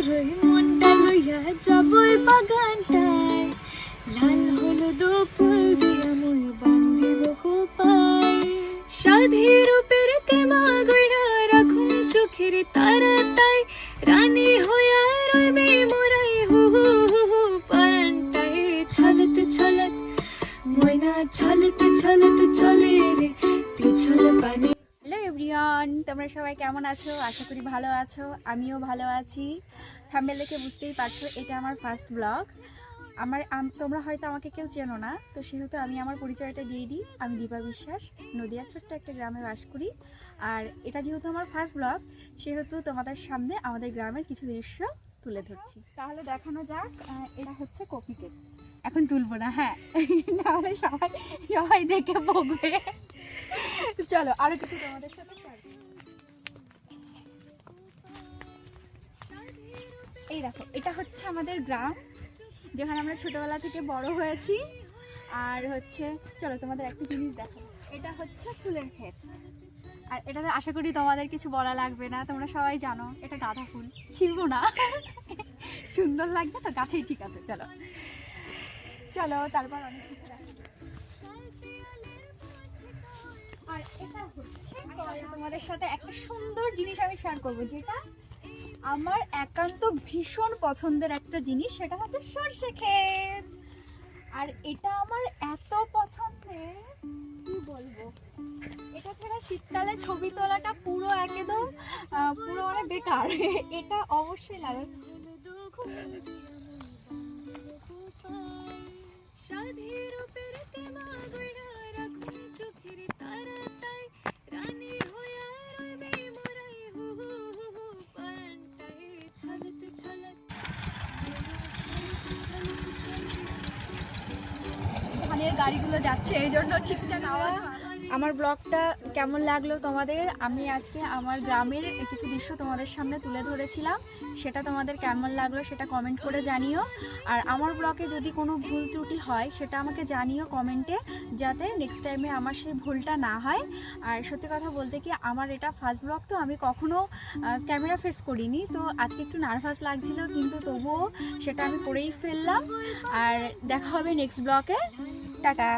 তোরই মনটা লইয়া যাবই বাগানটায়, লাল হলুদ ফুল দিয়া মই বান্ধিব খোপায়। সাধী রূপের তেমা গইড়া রাখুন চোখের তারাটায়, রানী হইয়া রইবে মোরাই হু হু হু হু পারানটায়। ছলত ছলত ময়না ছলত ছলত চলে রে পিছল পানি। হ্যালো এভরিওয়ান, তোমরা সবাই কেমন আছো? আশা করি ভালো আছো, আমিও ভালো আছি। থাম্বনেল দেখে বুঝতেই পারছো এটা আমার ফার্স্ট ব্লগ। তোমরা হয়তো আমাকে কেউ চেনো না, তো সেহেতু আমি আমার পরিচয়টা দিয়ে দিই। আমি দীপা বিশ্বাস, নদিয়ার ছোট্ট একটা গ্রামে বাস করি। আর এটা যেহেতু আমার ফার্স্ট ব্লগ, সেহেতু তোমাদের সামনে আমাদের গ্রামের কিছু দৃশ্য তুলে ধরছি। তাহলে দেখানো যাক। এটা হচ্ছে কপি কেক। এখন তুলবো না, হ্যাঁ, নাহলে সবাই দেখে বকবে। চলো আরো কিছু তোমাদের সাথে এই দেখো, এটা হচ্ছে আমাদের গ্রাম, যেখানে আমরা ছোটবেলা থেকে বড় হয়েছি। আর হচ্ছে চলো তোমাদের একটা জিনিস দেখো, এটা হচ্ছে ফুলের ক্ষেত। আর এটাতে আশা করি তোমাদের কিছু বলা লাগবে না, তোমরা সবাই জানো এটা গাঁদা ফুল। ছিড়বো না, সুন্দর লাগবে তো গাছেই, ঠিক আছে। চলো চলো তারপর অনেক কিছু দেখো। আর এটা হচ্ছে তোমাদের সাথে একটা সুন্দর জিনিস আমি শেয়ার করবো, যেটা আমার একান্ত ভীষণ পছন্দের একটা জিনিস, সেটা হচ্ছে সরষে ক্ষেত। আর এটা আমার এত পছন্দের, কি বলবো, এটা ছাড়া শীতকালে ছবি তোলাটা পুরো একদম পুরো মানে বেকার। এটা অবশ্যই লাগে। ধানের গাড়িগুলো যাচ্ছে, এই জন্য ঠিকঠাক আওয়াজ। আমার ব্লগটা কেমন লাগলো তোমাদের? আমি আজকে আমার গ্রামের কিছু দৃশ্য তোমাদের সামনে তুলে ধরেছিলাম, সেটা তোমাদের কেমন লাগলো সেটা কমেন্ট করে জানিও। আর আমার ব্লগে যদি কোনো ভুল ত্রুটি হয় সেটা আমাকে জানিও কমেন্টে, যাতে নেক্সট টাইমে আমার সেই ভুলটা না হয়। আর সত্যি কথা বলতে কি, আমার এটা ফার্স্ট ব্লগ, তো আমি কখনো ক্যামেরা ফেস করিনি, তো আজকে একটু নার্ভাস লাগছিল, কিন্তু তবুও সেটা আমি করেই ফেললাম। আর দেখা হবে নেক্সট ব্লগে। টাটা।